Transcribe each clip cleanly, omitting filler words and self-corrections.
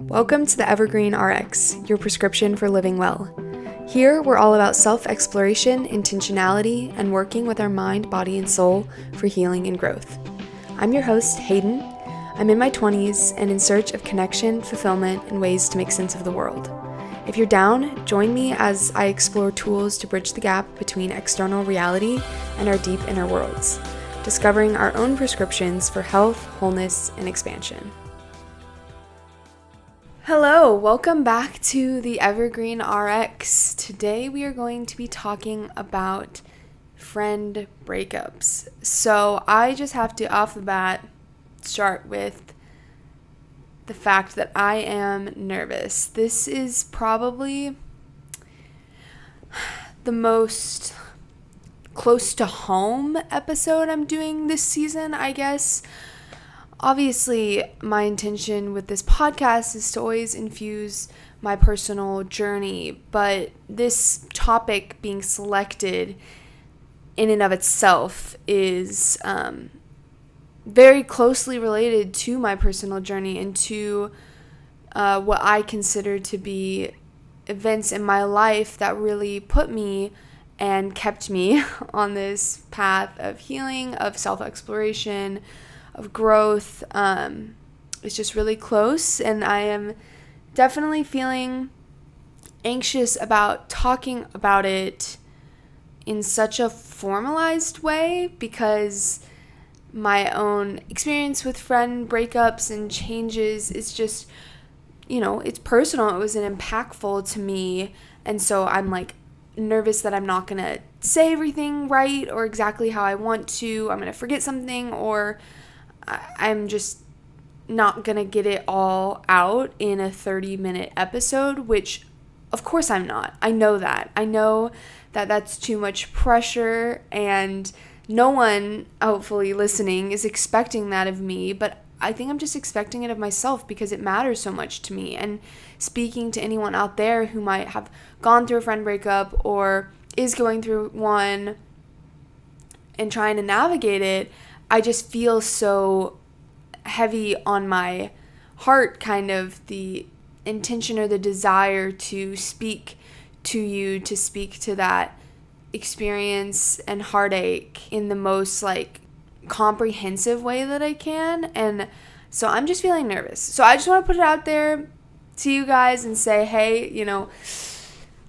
Welcome to the Evergreen RX, your prescription for living well. Here, we're all about self-exploration, intentionality, and working with our mind, body, and soul for healing and growth. I'm your host, Hayden. I'm in my 20s and in search of connection, fulfillment, and ways to make sense of the world. If you're down, join me as I explore tools to bridge the gap between external reality and our deep inner worlds, discovering our own prescriptions for health, wholeness, and expansion. Hello, welcome back to the Evergreen RX. Today we are going to be talking about friend breakups. So I just have to, off the bat, start with the fact that I am nervous. This is probably the most close to home episode I'm doing this season, I guess. Obviously, my intention with this podcast is to always infuse my personal journey, but this topic being selected in and of itself is very closely related to my personal journey and to what I consider to be events in my life that really put me and kept me on this path of healing, of self-exploration, of growth. It's just really close, and I am definitely feeling anxious about talking about it in such a formalized way because my own experience with friend breakups and changes is just, it's personal. It was impactful to me, and so I'm nervous that I'm not gonna say everything right or exactly how I want to. I'm gonna forget something, or I'm just not going to get it all out in a 30-minute episode, which of course I'm not. I know that. I know that that's too much pressure, and no one, hopefully listening, is expecting that of me, but I think I'm just expecting it of myself because it matters so much to me. And speaking to anyone out there who might have gone through a friend breakup or is going through one and trying to navigate it, I just feel so heavy on my heart, kind of the intention or the desire to speak to you, to speak to that experience and heartache in the most comprehensive way that I can. And so I'm just feeling nervous. So I just want to put it out there to you guys and say, hey,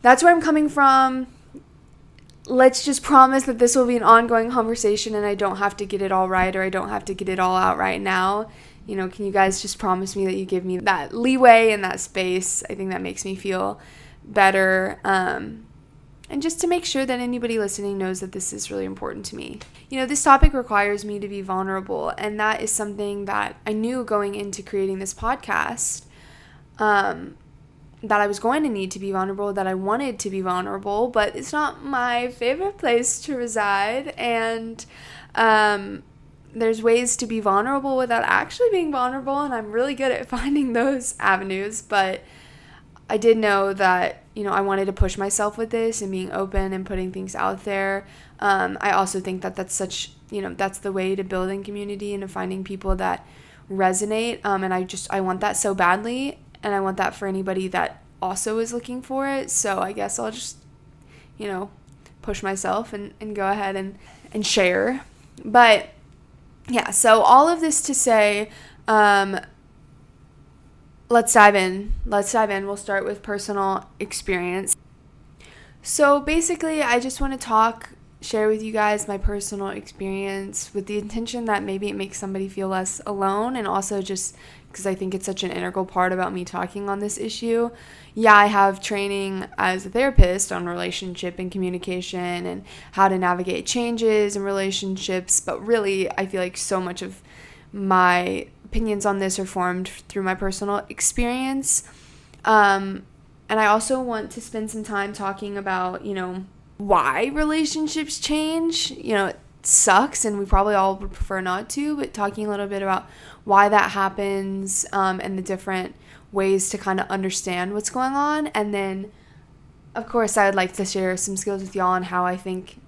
that's where I'm coming from. Let's just promise that this will be an ongoing conversation and I don't have to get it all right, or I don't have to get it all out right now. Can you guys just promise me that you give me that leeway and that space? I think that makes me feel better. And just to make sure that anybody listening knows that this is really important to me. This topic requires me to be vulnerable, and that is something that I knew going into creating this podcast. That I was going to need to be vulnerable, that I wanted to be vulnerable, but it's not my favorite place to reside, and there's ways to be vulnerable without actually being vulnerable, and I'm really good at finding those avenues, but I did know that, I wanted to push myself with this and being open and putting things out there. I also think that that's such, that's the way to building community and to finding people that resonate, and I want that so badly. And I want that for anybody that also is looking for it. So I guess I'll just, push myself and go ahead and share. But yeah, so all of this to say, let's dive in. We'll start with personal experience. So basically, I just want to share with you guys my personal experience with the intention that maybe it makes somebody feel less alone, and also just because I think it's such an integral part about me talking on this issue. Yeah, I have training as a therapist on relationship and communication and how to navigate changes in relationships, but really I feel like so much of my opinions on this are formed through my personal experience. And I also want to spend some time talking about, why relationships change. It sucks, and we probably all would prefer not to, but talking a little bit about why that happens, and the different ways to kind of understand what's going on. And then, of course, I would like to share some skills with y'all on how I think,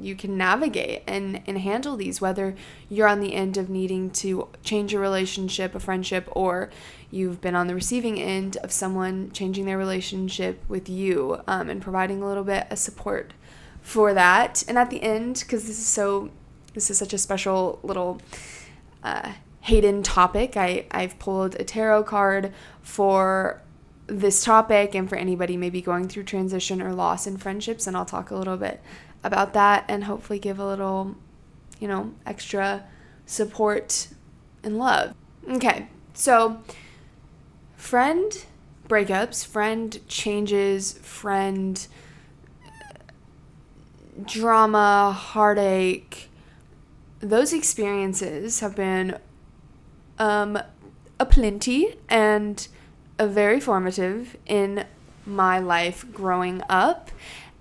you can navigate and handle these, whether you're on the end of needing to change a relationship, a friendship, or you've been on the receiving end of someone changing their relationship with you, and providing a little bit of support for that. And at the end, because this is such a special little hidden topic, I've pulled a tarot card for this topic and for anybody maybe going through transition or loss in friendships, and I'll talk a little bit about that and hopefully give a little, extra support and love. Okay, so friend breakups, friend changes, friend drama, heartache, those experiences have been aplenty and very formative in my life growing up,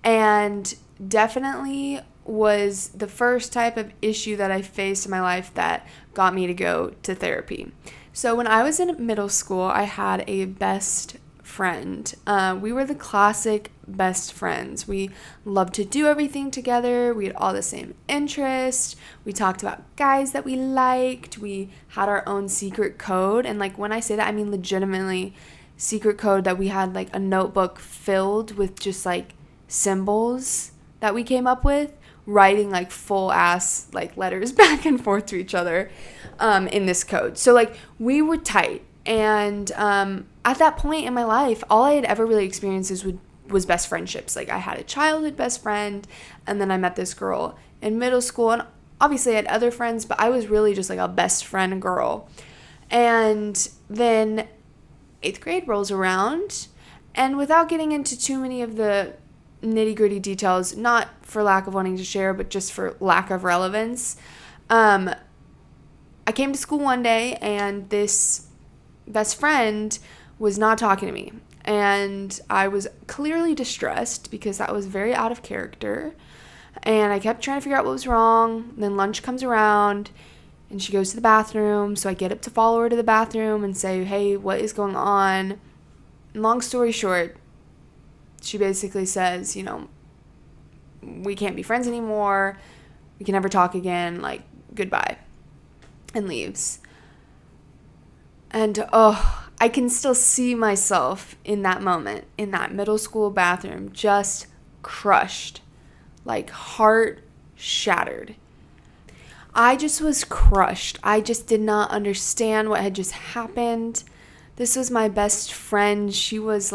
and definitely was the first type of issue that I faced in my life that got me to go to therapy. So when I was in middle school, I had a best friend. We were the classic best friends. We loved to do everything together. We had all the same interests. We talked about guys that we liked. We had our own secret code. And when I say that, I mean legitimately secret code, that we had a notebook filled with just symbols that we came up with, writing full ass letters back and forth to each other in this code. So we were tight. And at that point in my life, all I had ever really experienced was best friendships. I had a childhood best friend, and then I met this girl in middle school, and obviously I had other friends, but I was really just a best friend girl. And then 8th grade rolls around, and without getting into too many of the nitty-gritty details, not for lack of wanting to share, but just for lack of relevance, I came to school one day, and this best friend was not talking to me, and I was clearly distressed because that was very out of character, and I kept trying to figure out what was wrong. And then lunch comes around, and she goes to the bathroom, so I get up to follow her to the bathroom and say, hey, what is going on? And long story short, she basically says, we can't be friends anymore, we can never talk again, goodbye, and leaves. And I can still see myself in that moment, in that middle school bathroom, just crushed, heart shattered. I just was crushed. I just did not understand what had just happened. This was my best friend. She was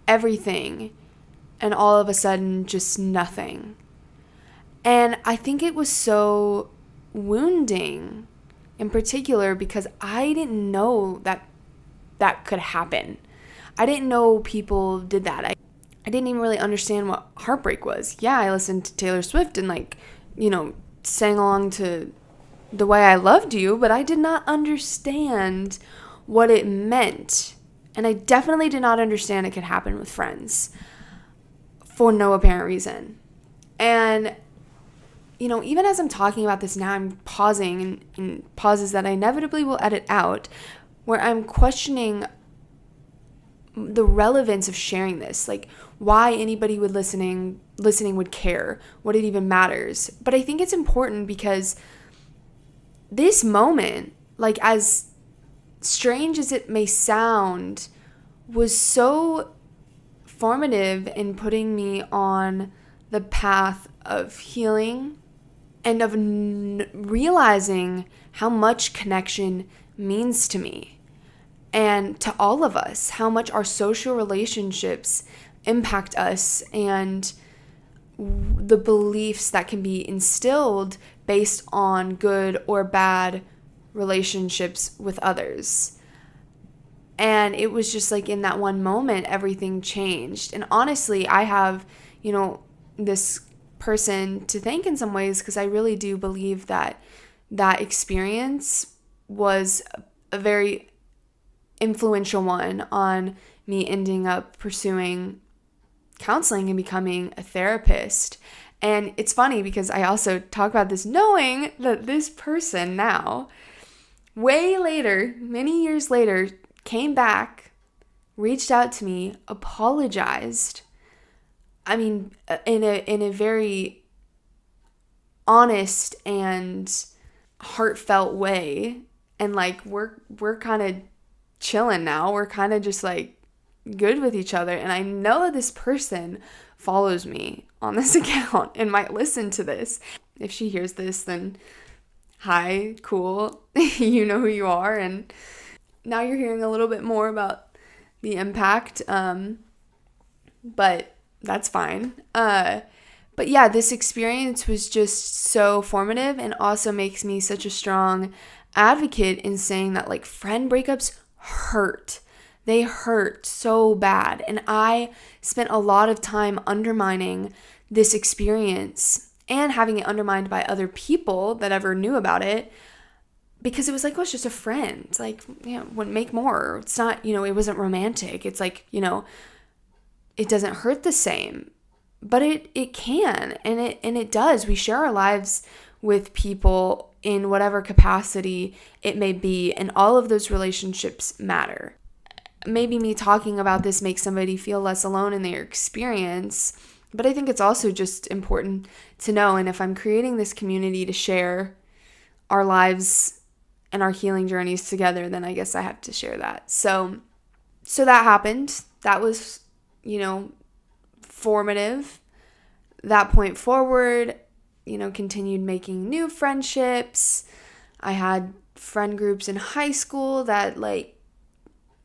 everything, and all of a sudden just nothing. And I think it was so wounding in particular because I didn't know that could happen. I didn't know people did that. I didn't even really understand what heartbreak was. Yeah, I listened to Taylor Swift and sang along to The Way I Loved You, but I did not understand what it meant. And I definitely did not understand it could happen with friends for no apparent reason. And even as I'm talking about this now, I'm pausing in pauses that I inevitably will edit out, where I'm questioning the relevance of sharing this, why anybody would listening would care, what it even matters. But I think it's important because this moment, as strange as it may sound, was so formative in putting me on the path of healing and of realizing how much connection means to me and to all of us, how much our social relationships impact us, and the beliefs that can be instilled based on good or bad relationships with others. And it was just in that one moment, everything changed. And honestly, I have, this person to thank in some ways, because I really do believe that experience was a very influential one on me ending up pursuing counseling and becoming a therapist. And it's funny because I also talk about this knowing that this person now, way later, many years later, came back, reached out to me, apologized. I mean, in a very honest and heartfelt way. And like we're kind of chilling now. We're kind of just like good with each other. And I know this person follows me on this account and might listen to this. If she hears this, then hi, cool. You know who you are. And now you're hearing a little bit more about the impact. But that's fine. But yeah, this experience was just so formative and also makes me such a strong advocate in saying that like friend breakups hurt. They hurt so bad. And I spent a lot of time undermining this experience and having it undermined by other people that ever knew about it, because it was like, oh, it's just a friend. It's like, wouldn't make more. It's not, it wasn't romantic. It's like, it doesn't hurt the same. But it can, and it does. We share our lives with people in whatever capacity it may be, and all of those relationships matter. Maybe me talking about this makes somebody feel less alone in their experience, but I think it's also just important to know. And if I'm creating this community to share our lives and our healing journeys together, then I guess I have to share that. So that happened. That was, formative. That point forward, continued making new friendships. I had friend groups in high school that like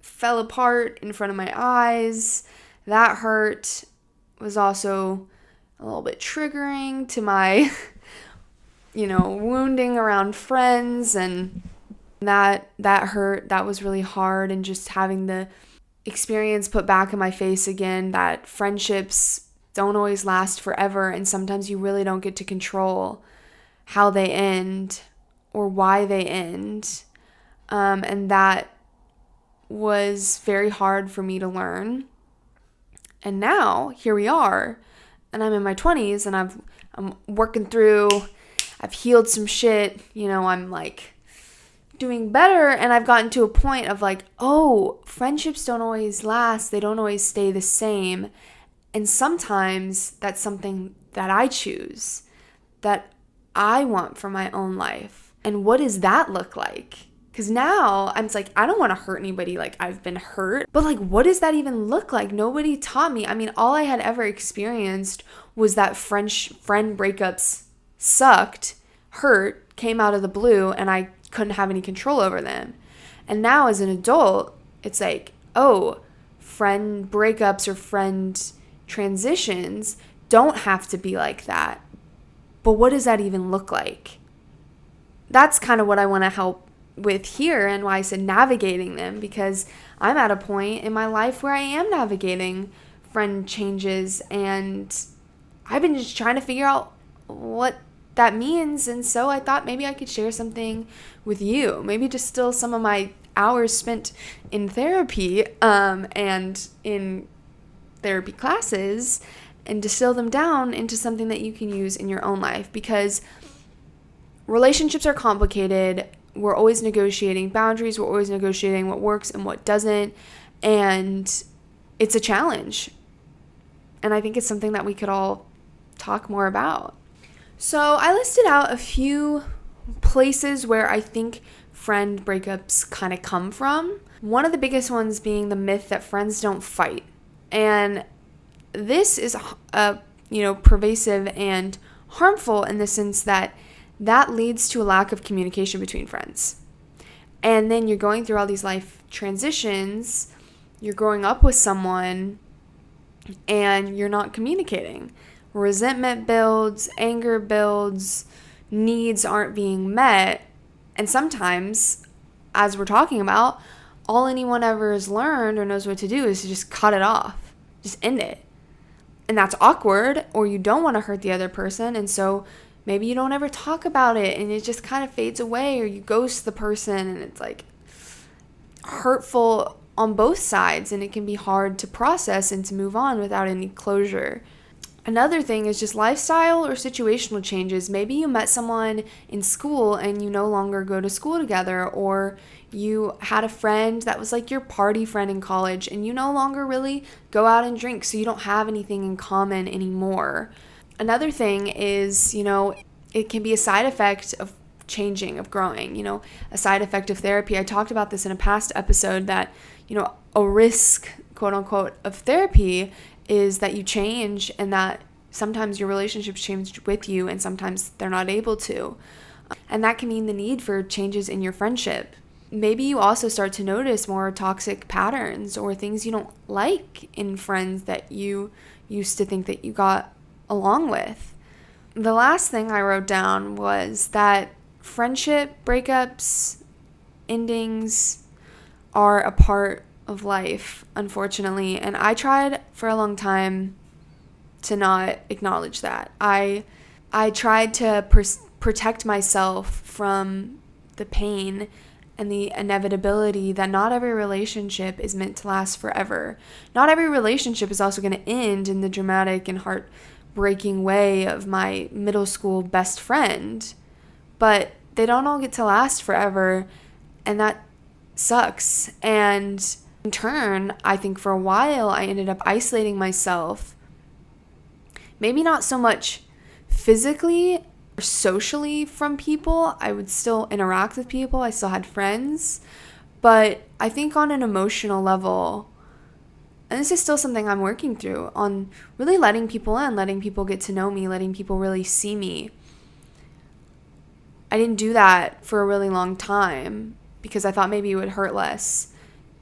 fell apart in front of my eyes. That hurt. Was also a little bit triggering to my, wounding around friends, and that hurt. That was really hard, and just having the experience put back in my face again that friendships don't always last forever, and sometimes you really don't get to control how they end or why they end. And that was very hard for me to learn. And now here we are, and I'm in my 20s, and I'm working through, I've healed some shit, I'm like doing better, and I've gotten to a point of like, oh, friendships don't always last, they don't always stay the same, and sometimes that's something that I choose, that I want for my own life. And what does that look like? Because now I'm like, I don't want to hurt anybody like I've been hurt, but like, what does that even look like? Nobody taught me. I mean, all I had ever experienced was that friend breakups sucked, hurt, came out of the blue, and I couldn't have any control over them. And now as an adult, it's like, oh, friend breakups or friend transitions don't have to be like that. But what does that even look like? That's kind of what I want to help with here, and why I said navigating them, because I'm at a point in my life where I am navigating friend changes, and I've been just trying to figure out what that means. And so I thought maybe I could share something with you, maybe just still some of my hours spent in therapy and in therapy classes, and distill them down into something that you can use in your own life, because relationships are complicated. We're always negotiating boundaries. We're always negotiating what works and what doesn't. And it's a challenge. And I think it's something that we could all talk more about. So I listed out a few places where I think friend breakups kind of come from. One of the biggest ones being the myth that friends don't fight. And this is pervasive and harmful in the sense that leads to a lack of communication between friends. And then you're going through all these life transitions, you're growing up with someone, and you're not communicating. Resentment builds, anger builds, needs aren't being met. And sometimes, as we're talking about, all anyone ever has learned or knows what to do is to just cut it off, just end it. And that's awkward, or you don't want to hurt the other person, and so maybe you don't ever talk about it, and it just kind of fades away, or you ghost the person, and it's like hurtful on both sides, and it can be hard to process and to move on without any closure. Another thing is just lifestyle or situational changes. Maybe you met someone in school and you no longer go to school together, or you had a friend that was like your party friend in college and you no longer really go out and drink, so you don't have anything in common anymore. Another thing is, it can be a side effect of changing, of growing, a side effect of therapy. I talked about this in a past episode that, a risk, quote unquote, of therapy is that you change and that sometimes your relationships change with you and sometimes they're not able to. And that can mean the need for changes in your friendship. Maybe you also start to notice more toxic patterns or things you don't like in friends that you used to think that you got along with. The last thing I wrote down was that friendship breakups, endings are a part of life, unfortunately. And I tried for a long time to not acknowledge that. I tried to protect myself from the pain and the inevitability that not every relationship is meant to last forever. Not every relationship is also going to end in the dramatic and heartbreaking way of my middle school best friend. But they don't all get to last forever, and that sucks. And in turn, I think for a while I ended up isolating myself. Maybe not so much physically or socially from people. I would still interact with people. I still had friends. But I think on an emotional level, and this is still something I'm working through, on really letting people in, letting people get to know me, letting people really see me. I didn't do that for a really long time because I thought maybe it would hurt less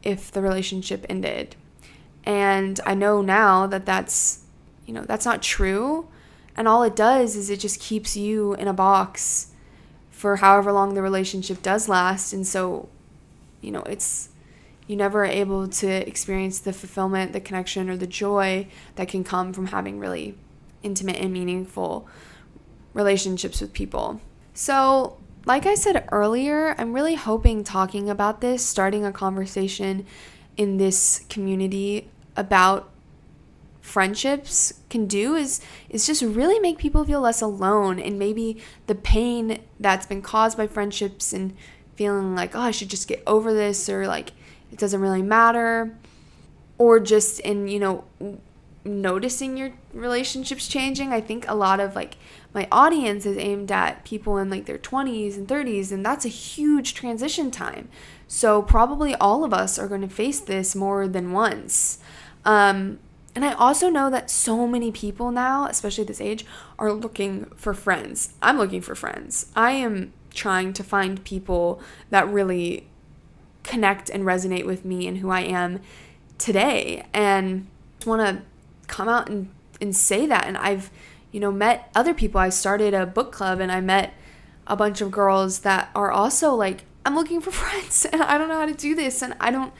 if the relationship ended. And I know now that that's not true. And all it does is it just keeps you in a box for however long the relationship does last. And so, you never are able to experience the fulfillment, the connection, or the joy that can come from having really intimate and meaningful relationships with people. So, like I said earlier, I'm really hoping talking about this, starting a conversation in this community about friendships can do is just really make people feel less alone, and maybe the pain that's been caused by friendships and feeling like, oh, I should just get over this, or like it doesn't really matter, or just in noticing your relationships changing. I think a lot of my audience is aimed at people in their 20s and 30s, and that's a huge transition time. So probably all of us are going to face this more than once. And I also know that so many people now, especially at this age, are looking for friends. I'm looking for friends. I am trying to find people that really connect and resonate with me and who I am today. And I just want to come out and say that. And I've, met other people. I started a book club and I met a bunch of girls that are also like, I'm looking for friends and I don't know how to do this. And I don't,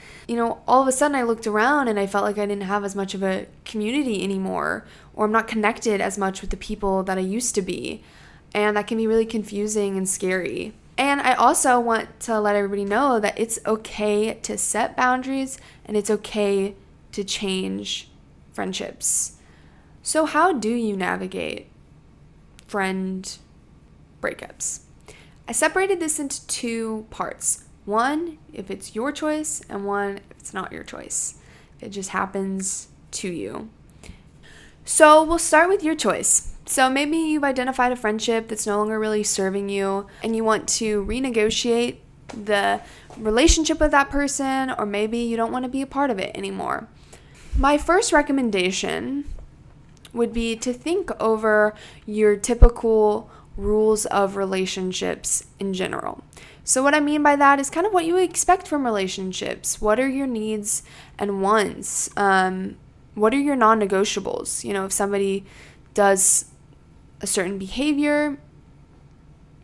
all of a sudden I looked around and I felt like I didn't have as much of a community anymore, or I'm not connected as much with the people that I used to be. And that can be really confusing and scary. And I also want to let everybody know that it's okay to set boundaries and it's okay to change friendships. So how do you navigate friend breakups? I separated this into two parts. One, if it's your choice, and one, if it's not your choice. It just happens to you. So we'll start with your choice. So maybe you've identified a friendship that's no longer really serving you, and you want to renegotiate the relationship with that person, or maybe you don't want to be a part of it anymore. My first recommendation would be to think over your typical rules of relationships in general. So what I mean by that is kind of what you expect from relationships. What are your needs and wants? What are your non-negotiables? If somebody does a certain behavior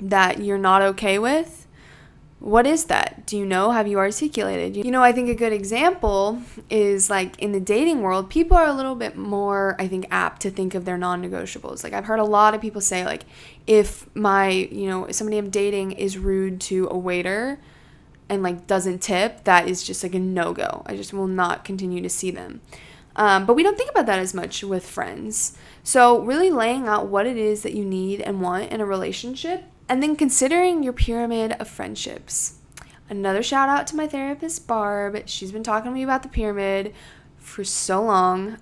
that you're not okay with, what is that? Do you know? Have you articulated? I think a good example is in the dating world, people are a little bit more, I think, apt to think of their non-negotiables. I've heard a lot of people say, if if somebody I'm dating is rude to a waiter and doesn't tip, that is just a no-go. I just will not continue to see them. But we don't think about that as much with friends. So really laying out what it is that you need and want in a relationship, and then considering your pyramid of friendships. Another shout out to my therapist, Barb. She's been talking to me about the pyramid for so long.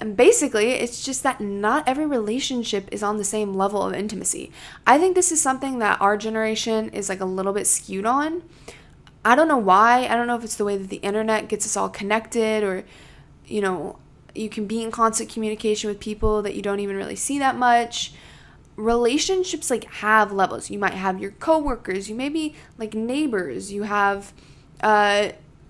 And basically, it's just that not every relationship is on the same level of intimacy. I think this is something that our generation is like a little bit skewed on. I don't know why. I don't know if it's the way that the internet gets us all connected, or, you can be in constant communication with people that you don't even really see that much. Relationships like have levels. You might have your coworkers, you may be like neighbors, you have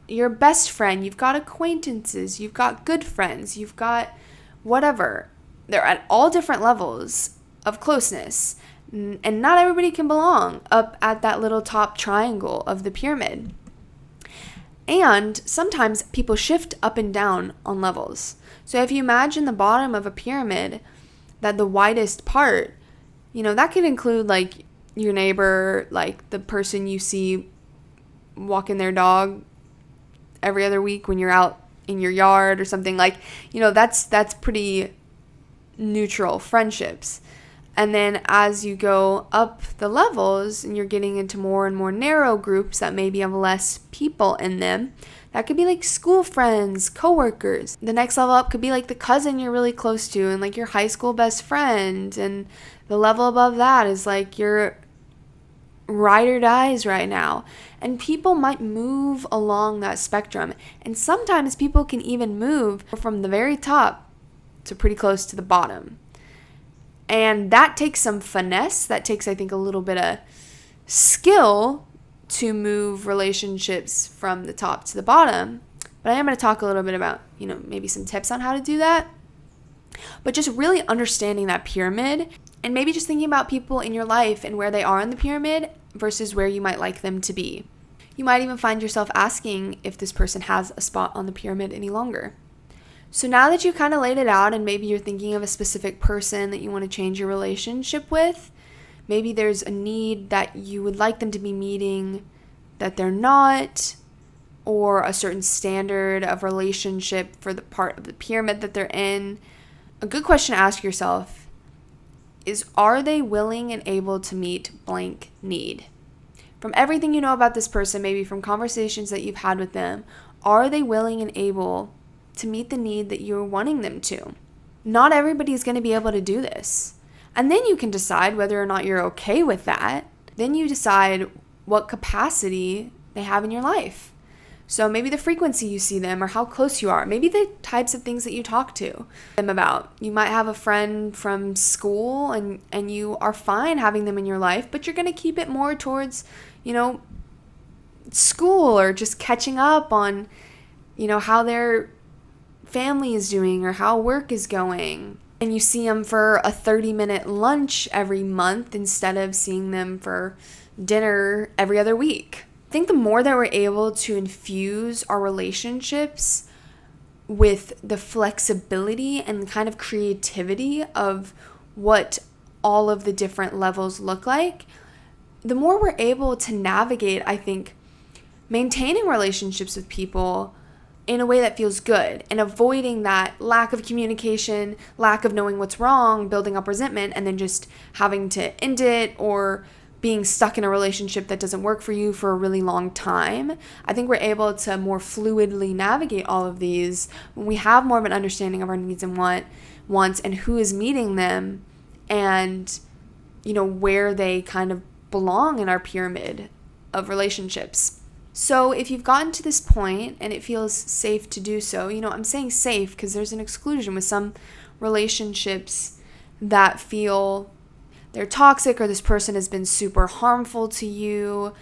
your best friend, you've got acquaintances, you've got good friends, you've got whatever. They're at all different levels of closeness, and not everybody can belong up at that little top triangle of the pyramid. And sometimes people shift up and down on levels. So if you imagine the bottom of a pyramid, that the widest part, that could include like your neighbor, like the person you see walking their dog every other week when you're out in your yard or something, like, that's pretty neutral friendships. And then as you go up the levels and you're getting into more and more narrow groups that maybe have less people in them, that could be like school friends, coworkers. The next level up could be like the cousin you're really close to and like your high school best friend. And the level above that is like your ride or dies right now. And people might move along that spectrum. And sometimes people can even move from the very top to pretty close to the bottom. And that takes some finesse. That takes, I think, a little bit of skill to move relationships from the top to the bottom. But I am going to talk a little bit about, maybe some tips on how to do that. But just really understanding that pyramid, and maybe just thinking about people in your life and where they are in the pyramid versus where you might like them to be. You might even find yourself asking if this person has a spot on the pyramid any longer. So now that you kind of laid it out, and maybe you're thinking of a specific person that you want to change your relationship with, maybe there's a need that you would like them to be meeting that they're not, or a certain standard of relationship for the part of the pyramid that they're in. A good question to ask yourself is, are they willing and able to meet blank need? From everything you know about this person, maybe from conversations that you've had with them, are they willing and able to meet the need that you're wanting them to? Not everybody is going to be able to do this. And then you can decide whether or not you're okay with that. Then you decide what capacity they have in your life. So maybe the frequency you see them, or how close you are. Maybe the types of things that you talk to them about. You might have a friend from school and you are fine having them in your life, but you're going to keep it more towards, school, or just catching up on, how their family is doing or how work is going. And you see them for a 30-minute lunch every month instead of seeing them for dinner every other week. I think the more that we're able to infuse our relationships with the flexibility and kind of creativity of what all of the different levels look like, the more we're able to navigate, I think, maintaining relationships with people in a way that feels good, and avoiding that lack of communication, lack of knowing what's wrong, building up resentment, and then just having to end it, or being stuck in a relationship that doesn't work for you for a really long time. I think we're able to more fluidly navigate all of these when we have more of an understanding of our needs and wants and who is meeting them, and where they kind of belong in our pyramid of relationships. So if you've gotten to this point and it feels safe to do so, I'm saying safe because there's an exclusion with some relationships that feel they're toxic, or this person has been super harmful to you,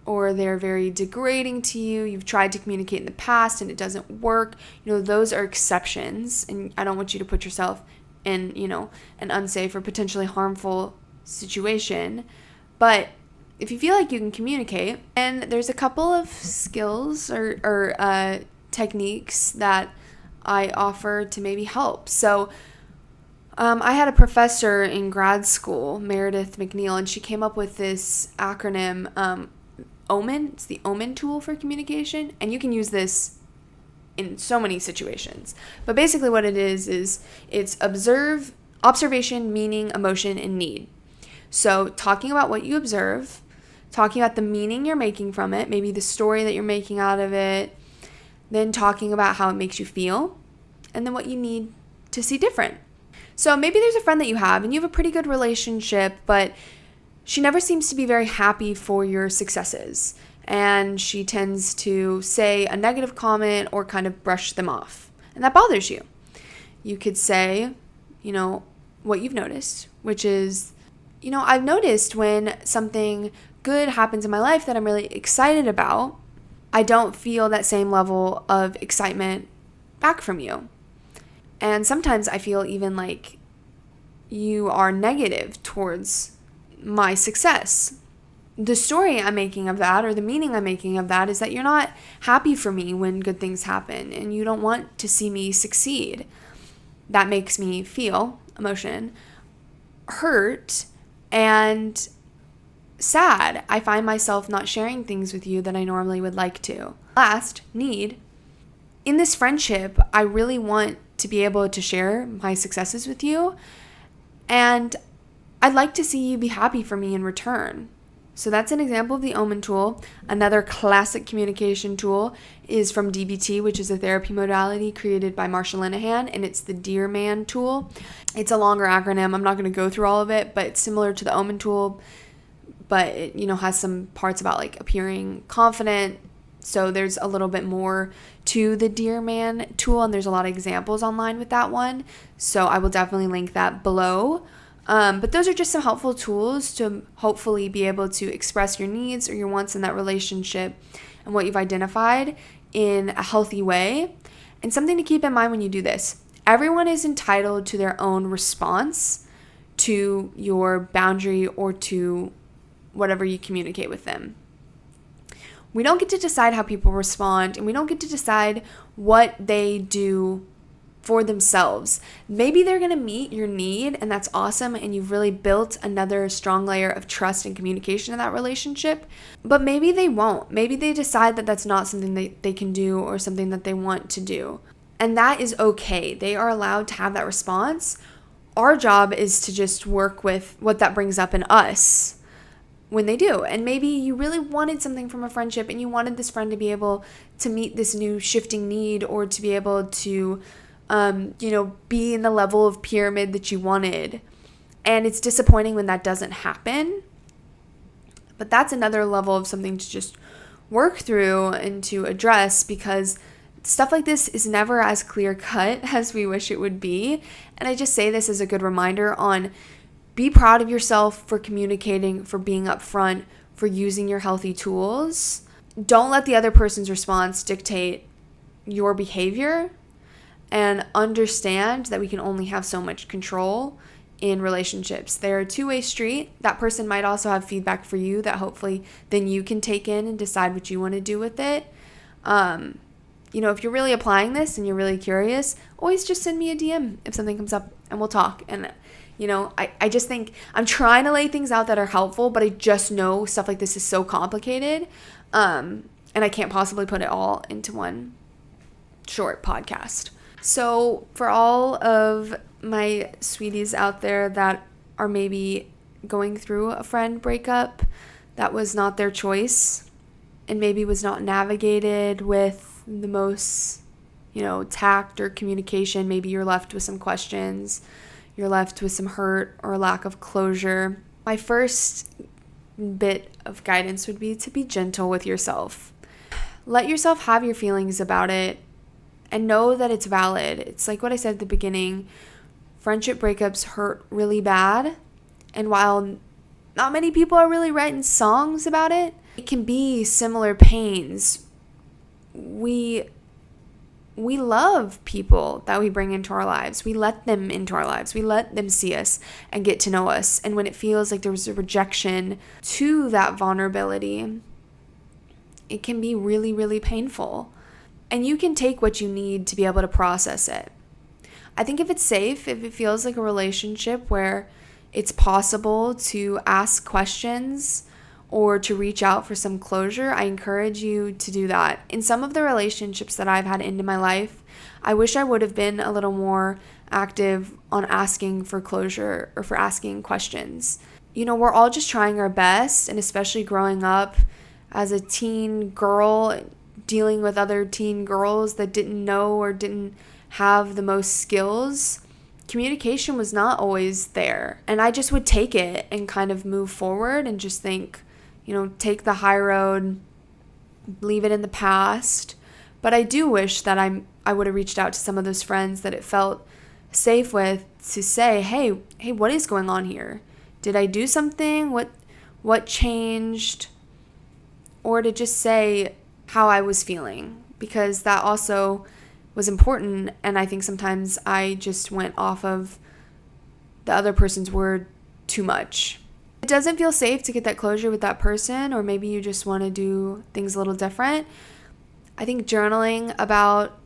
or they're very degrading to you. You've tried to communicate in the past and it doesn't work. Those are exceptions, and I don't want you to put yourself in, an unsafe or potentially harmful situation. But if you feel like you can communicate, and there's a couple of skills or techniques that I offer to maybe help. So I had a professor in grad school, Meredith McNeil, and she came up with this acronym, OMEN. It's the OMEN tool for communication, and you can use this in so many situations. But basically what it is it's observation, meaning, emotion, and need. So talking about what you observe, talking about the meaning you're making from it, maybe the story that you're making out of it, then talking about how it makes you feel, and then what you need to see different. So maybe there's a friend that you have and you have a pretty good relationship, but she never seems to be very happy for your successes. And she tends to say a negative comment or kind of brush them off. And that bothers you. You could say, what you've noticed, which is, I've noticed when something good happens in my life that I'm really excited about, I don't feel that same level of excitement back from you. And sometimes I feel even like you are negative towards my success. The story I'm making of that, or the meaning I'm making of that, is that you're not happy for me when good things happen and you don't want to see me succeed. That makes me feel emotion, hurt, and sad. I find myself not sharing things with you that I normally would like to. Last, need. In this friendship, I really want to be able to share my successes with you, and I'd like to see you be happy for me in return. So that's an example of the Omen tool. Another classic communication tool is from DBT, which is a therapy modality created by Marsha Linehan, and it's the Dear Man tool. It's a longer acronym. I'm not going to go through all of it, but it's similar to the Omen tool, but it, has some parts about like appearing confident. So there's a little bit more to the Dear Man tool, and there's a lot of examples online with that one. So I will definitely link that below. But those are just some helpful tools to hopefully be able to express your needs or your wants in that relationship and what you've identified in a healthy way. And something to keep in mind when you do this: everyone is entitled to their own response to your boundary or to whatever you communicate with them. We don't get to decide how people respond, and we don't get to decide what they do for themselves. Maybe they're going to meet your need, and that's awesome, and you've really built another strong layer of trust and communication in that relationship, but maybe they won't. Maybe they decide that that's not something they can do or something that they want to do, and that is okay. They are allowed to have that response. Our job is to just work with what that brings up in us when they do. And maybe you really wanted something from a friendship, and you wanted this friend to be able to meet this new shifting need, or to be able to be in the level of pyramid that you wanted. And it's disappointing when that doesn't happen. But that's another level of something to just work through and to address, because stuff like this is never as clear cut as we wish it would be. And I just say this as a good reminder on: be proud of yourself for communicating, for being upfront, for using your healthy tools. Don't let the other person's response dictate your behavior. And understand that we can only have so much control in relationships. They're a two-way street. That person might also have feedback for you that hopefully then you can take in and decide what you want to do with it. If you're really applying this and you're really curious, always just send me a DM if something comes up and we'll talk. And, I just think I'm trying to lay things out that are helpful, but I just know stuff like this is so complicated. And I can't possibly put it all into one short podcast. So for all of my sweeties out there that are maybe going through a friend breakup that was not their choice and maybe was not navigated with the most, tact or communication, maybe you're left with some questions, you're left with some hurt or lack of closure. My first bit of guidance would be to be gentle with yourself. Let yourself have your feelings about it. And know that it's valid. It's like what I said at the beginning. Friendship breakups hurt really bad. And while not many people are really writing songs about it, it can be similar pains. We love people that we bring into our lives. We let them into our lives. We let them see us and get to know us. And when it feels like there's a rejection to that vulnerability, it can be really, really painful. And you can take what you need to be able to process it. I think if it's safe, if it feels like a relationship where it's possible to ask questions or to reach out for some closure, I encourage you to do that. In some of the relationships that I've had into my life, I wish I would have been a little more active on asking for closure or for asking questions. We're all just trying our best, and especially growing up as a teen girl, dealing with other teen girls that didn't know or didn't have the most skills. communication was not always there. And I just would take it and kind of move forward and just think, take the high road, leave it in the past. But I do wish that I would have reached out to some of those friends that it felt safe with to say, hey, what is going on here? Did I do something? What changed? Or to just say how I was feeling, because that also was important. And I think sometimes I just went off of the other person's word too much. It doesn't feel safe to get that closure with that person, or maybe you just want to do things a little different. I think journaling about,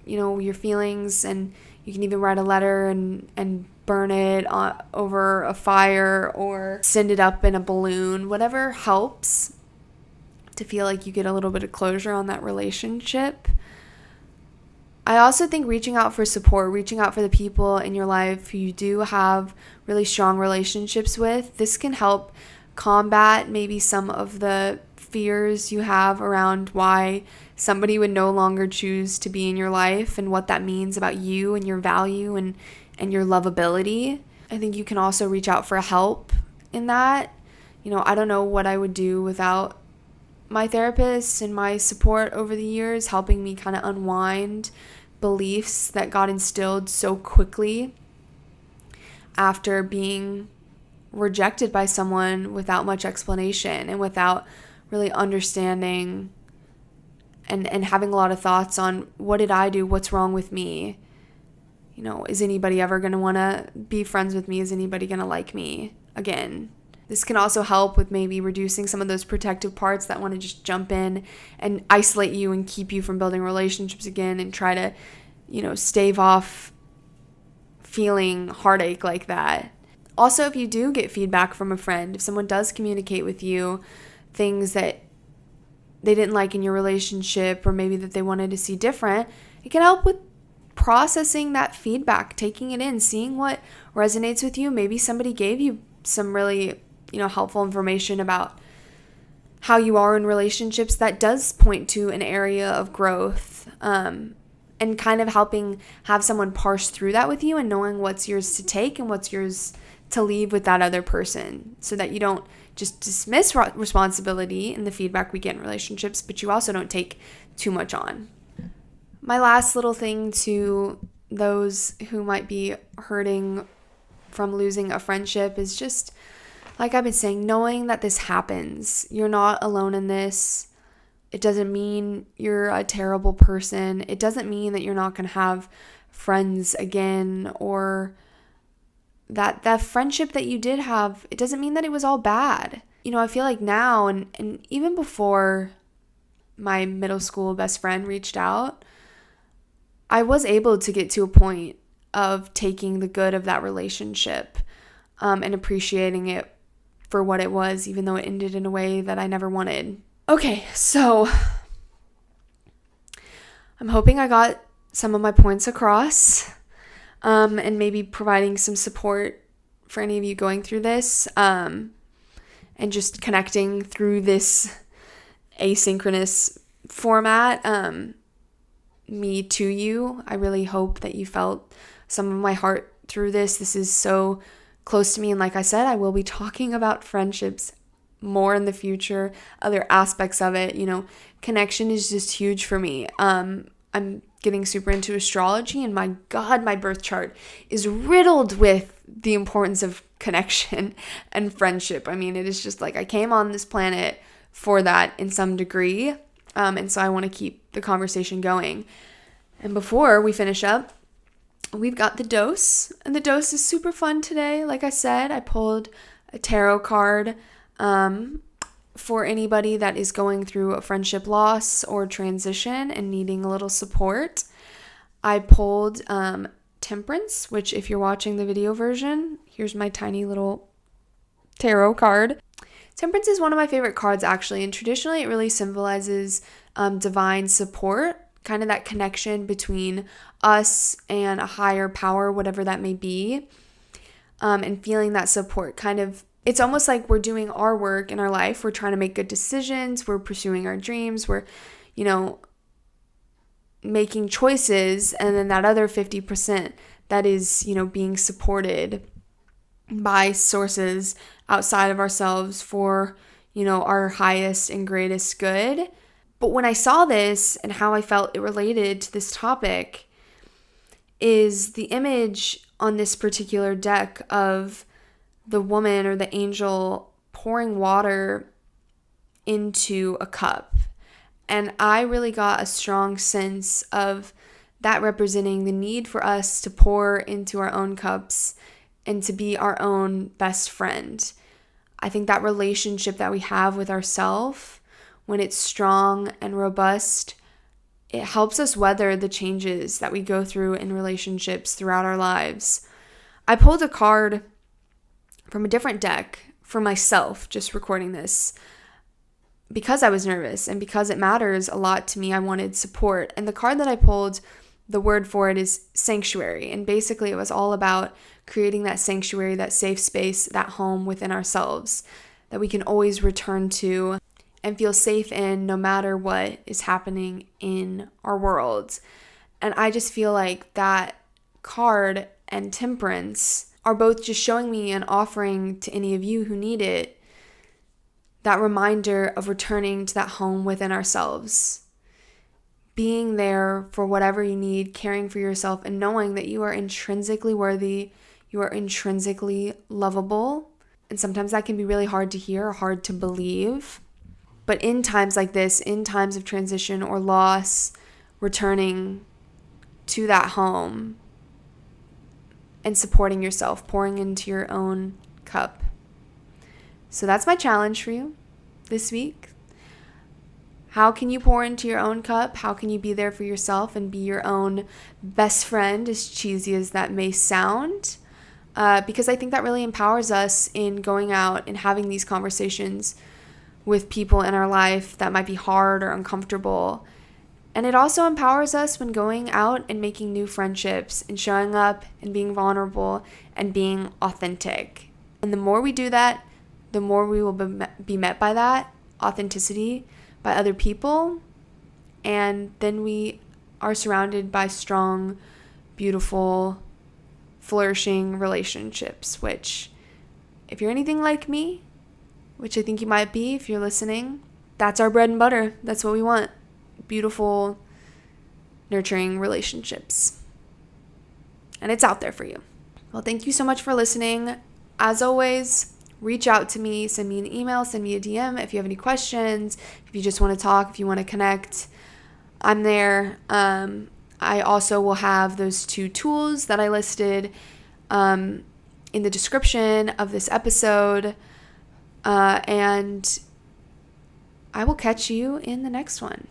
your feelings, and you can even write a letter and burn it over a fire or send it up in a balloon, whatever helps to feel like you get a little bit of closure on that relationship. I also think reaching out for support, reaching out for the people in your life who you do have really strong relationships with, this can help combat maybe some of the fears you have around why somebody would no longer choose to be in your life and what that means about you and your value and your lovability. I think you can also reach out for help in that. I don't know what I would do without my therapist and my support over the years, helping me kind of unwind beliefs that got instilled so quickly after being rejected by someone without much explanation and without really understanding and having a lot of thoughts on what did I do? What's wrong with me? Is anybody ever going to want to be friends with me? Is anybody going to like me again? This can also help with maybe reducing some of those protective parts that want to just jump in and isolate you and keep you from building relationships again and try to, stave off feeling heartache like that. Also, if you do get feedback from a friend, if someone does communicate with you things that they didn't like in your relationship or maybe that they wanted to see different, it can help with processing that feedback, taking it in, seeing what resonates with you. Maybe somebody gave you some really helpful information about how you are in relationships that does point to an area of growth, and kind of helping have someone parse through that with you and knowing what's yours to take and what's yours to leave with that other person, so that you don't just dismiss responsibility in the feedback we get in relationships, but you also don't take too much on. My last little thing to those who might be hurting from losing a friendship is just, like I've been saying, knowing that this happens. You're not alone in this. It doesn't mean you're a terrible person. It doesn't mean that you're not going to have friends again, or that friendship that you did have, it doesn't mean that it was all bad. I feel like now, and even before my middle school best friend reached out, I was able to get to a point of taking the good of that relationship, and appreciating it for what it was, even though it ended in a way that I never wanted. Okay, so I'm hoping I got some of my points across, and maybe providing some support for any of you going through this, and just connecting through this asynchronous format, me to you. I really hope that you felt some of my heart through this. This is so close to me, and like I said, I will be talking about friendships more in the future, other aspects of it. Connection is just huge for me. I'm getting super into astrology, and my God, my birth chart is riddled with the importance of connection and friendship. I mean, it is just like I came on this planet for that in some degree, and so I want to keep the conversation going. And before we finish up, we've got the dose, and the dose is super fun today. Like I said, I pulled a tarot card for anybody that is going through a friendship loss or transition and needing a little support. I pulled Temperance, which if you're watching the video version, here's my tiny little tarot card. Temperance is one of my favorite cards, actually, and traditionally it really symbolizes divine support, kind of that connection between us and a higher power, whatever that may be, and feeling that support. It's almost like we're doing our work in our life. We're trying to make good decisions. We're pursuing our dreams. We're, making choices. And then that other 50% that is, being supported by sources outside of ourselves for, our highest and greatest good. But when I saw this and how I felt it related to this topic is the image on this particular deck of the woman or the angel pouring water into a cup. And I really got a strong sense of that representing the need for us to pour into our own cups and to be our own best friend. I think that relationship that we have with ourselves, when it's strong and robust, it helps us weather the changes that we go through in relationships throughout our lives. I pulled a card from a different deck for myself, just recording this, because I was nervous and because it matters a lot to me. I wanted support. And the card that I pulled, the word for it is sanctuary. And basically it was all about creating that sanctuary, that safe space, that home within ourselves that we can always return to and feel safe in no matter what is happening in our world. And I just feel like that card and temperance are both just showing me and offering to any of you who need it that reminder of returning to that home within ourselves. Being there for whatever you need, caring for yourself, and knowing that you are intrinsically worthy, you are intrinsically lovable. And sometimes that can be really hard to hear or hard to believe. But in times like this, in times of transition or loss, returning to that home and supporting yourself, pouring into your own cup. So that's my challenge for you this week. How can you pour into your own cup? How can you be there for yourself and be your own best friend, as cheesy as that may sound? Because I think that really empowers us in going out and having these conversations with people in our life that might be hard or uncomfortable. And it also empowers us when going out and making new friendships and showing up and being vulnerable and being authentic. And the more we do that, the more we will be met by that authenticity by other people. And then we are surrounded by strong, beautiful, flourishing relationships, which, if you're anything like me, which I think you might be if you're listening, that's our bread and butter. That's what we want. Beautiful, nurturing relationships. And it's out there for you. Well, thank you so much for listening. As always, reach out to me, send me an email, send me a DM if you have any questions, if you just want to talk, if you want to connect. I'm there. I also will have those 2 tools that I listed in the description of this episode. And I will catch you in the next one.